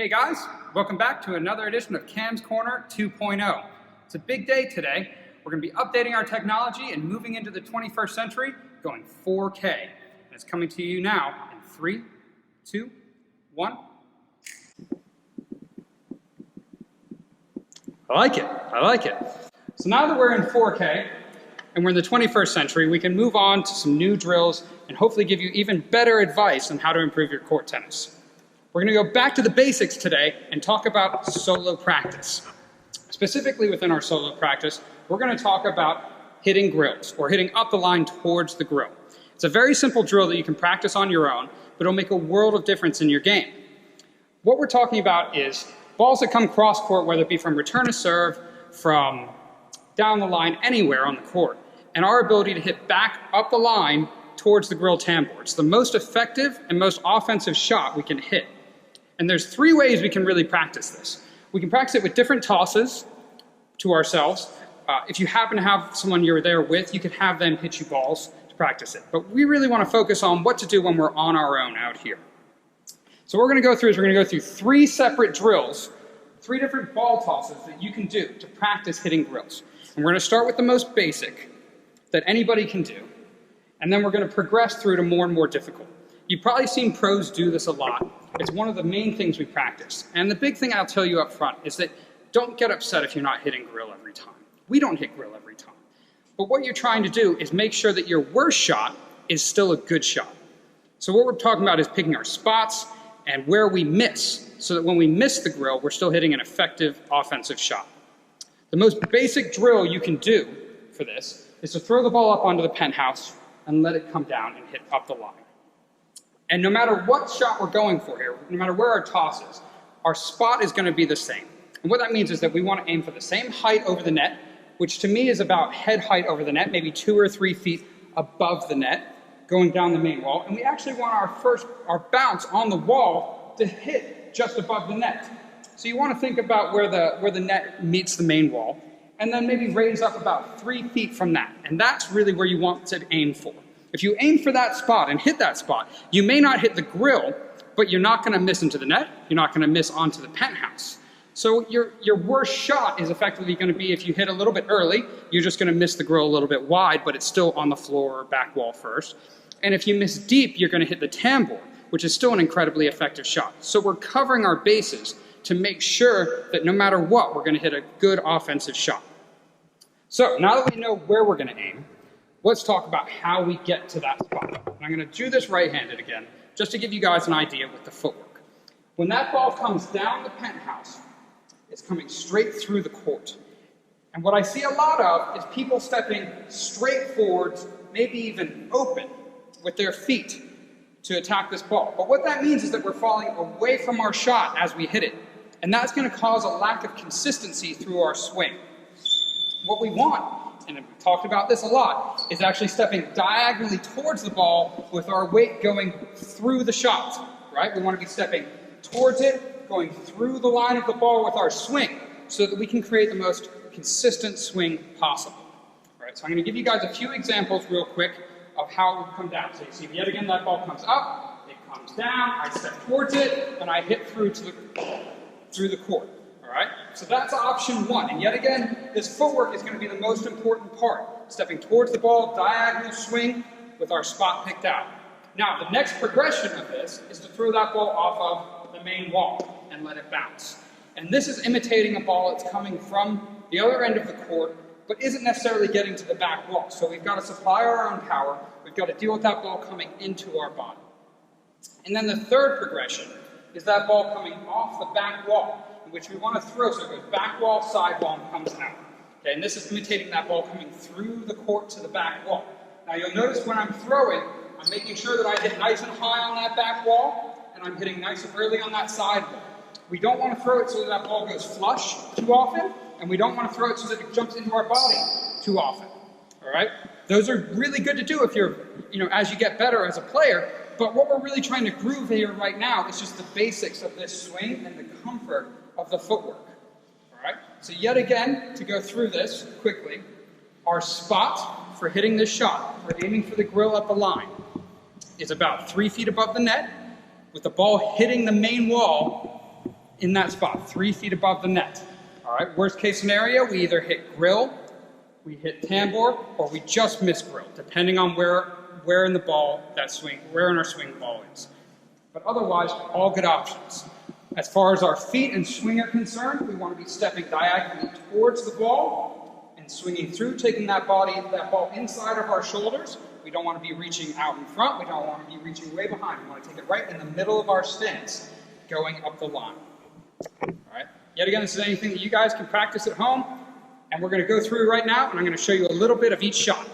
Hey guys, welcome back to another edition of Cam's Corner 2.0. It's a big day today. We're going to be updating our technology and moving into the 21st century, going 4K. And it's coming to you now in 3, 2, 1. I like it. So now that we're in 4K and we're in the 21st century, we can move on to some new drills and hopefully give you even better advice on how to improve your court tennis. We're going to go back to the basics today and talk about solo practice. Specifically within our solo practice, we're going to talk about hitting grills or hitting up the line towards the grill. It's a very simple drill that you can practice on your own, but it'll make a world of difference in your game. What we're talking about is balls that come cross court, whether it be from return to serve, from down the line, anywhere on the court, and our ability to hit back up the line towards the grill tambour. It's the most effective and most offensive shot we can hit. And there's 3 ways we can really practice this. We can practice it with different tosses to ourselves. If you happen to have someone you're there with, you could have them hit you balls to practice it. But we really want to focus on what to do when we're on our own out here. So what we're going to go through is we're going to go through 3 separate drills, 3 different ball tosses that you can do to practice hitting grills. And we're going to start with the most basic that anybody can do. And then we're going to progress through to more and more difficult. You've probably seen pros do this a lot. It's one of the main things we practice. And the big thing I'll tell you up front is that don't get upset if you're not hitting grill every time. We don't hit grill every time. But what you're trying to do is make sure that your worst shot is still a good shot. So what we're talking about is picking our spots and where we miss, so that when we miss the grill, we're still hitting an effective offensive shot. The most basic drill you can do for this is to throw the ball up onto the penthouse and let it come down and hit up the line. And no matter what shot we're going for here, no matter where our toss is, our spot is going to be the same. And what that means is that we want to aim for the same height over the net, which to me is about head height over the net, maybe 2 or 3 feet above the net, going down the main wall. And we actually want our bounce on the wall to hit just above the net. So you want to think about where the net meets the main wall, and then maybe raise up about 3 feet from that. And that's really where you want to aim for. If you aim for that spot and hit that spot, you may not hit the grill, but you're not going to miss into the net. You're not going to miss onto the penthouse. So your worst shot is effectively going to be, if you hit a little bit early, you're just going to miss the grill a little bit wide, but it's still on the floor or back wall first. And if you miss deep, you're going to hit the tambour, which is still an incredibly effective shot. So we're covering our bases to make sure that no matter what, we're going to hit a good offensive shot. So now that we know where we're going to aim, let's talk about how we get to that spot. And I'm going to do this right-handed again, just to give you guys an idea with the footwork. When that ball comes down the penthouse, it's coming straight through the court. And what I see a lot of is people stepping straight forwards, maybe even open with their feet to attack this ball. But what that means is that we're falling away from our shot as we hit it. And that's going to cause a lack of consistency through our swing. What we want, and we've talked about this a lot, is actually stepping diagonally towards the ball with our weight going through the shot, right? We want to be stepping towards it, going through the line of the ball with our swing, so that we can create the most consistent swing possible. All right, so I'm going to give you guys a few examples real quick of how it will come down. So you see, yet again, that ball comes up, it comes down, I step towards it, and I hit through the court. All right, so that's option 1. And yet again, this footwork is going to be the most important part. Stepping towards the ball, diagonal swing with our spot picked out. Now, the next progression of this is to throw that ball off of the main wall and let it bounce. And this is imitating a ball that's coming from the other end of the court, but isn't necessarily getting to the back wall. So we've got to supply our own power. We've got to deal with that ball coming into our body. And then the third progression is that ball coming off the back wall, which we want to throw, so it goes back wall, side wall, and comes out. Okay, and this is imitating that ball coming through the court to the back wall. Now you'll notice when I'm throwing, I'm making sure that I hit nice and high on that back wall, and I'm hitting nice and early on that side wall. We don't want to throw it so that ball goes flush too often, and we don't want to throw it so that it jumps into our body too often. All right? Those are really good to do if you're, as you get better as a player, but what we're really trying to groove here right now is just the basics of this swing and the comfort of the footwork. All right? So yet again, to go through this quickly, our spot for hitting this shot, for aiming for the grill at the line, is about 3 feet above the net, with the ball hitting the main wall in that spot, 3 feet above the net. All right, worst case scenario, we either hit Grille, we hit tambour, or we just miss Grille, depending on where in the ball that swing, where in our swing ball is. But otherwise, all good options. As far as our feet and swing are concerned, we want to be stepping diagonally towards the ball and swinging through, taking that ball inside of our shoulders. We don't want to be reaching out in front. We don't want to be reaching way behind. We want to take it right in the middle of our stance, going up the line. All right. Yet again, this is anything that you guys can practice at home, and we're going to go through right now, and I'm going to show you a little bit of each shot.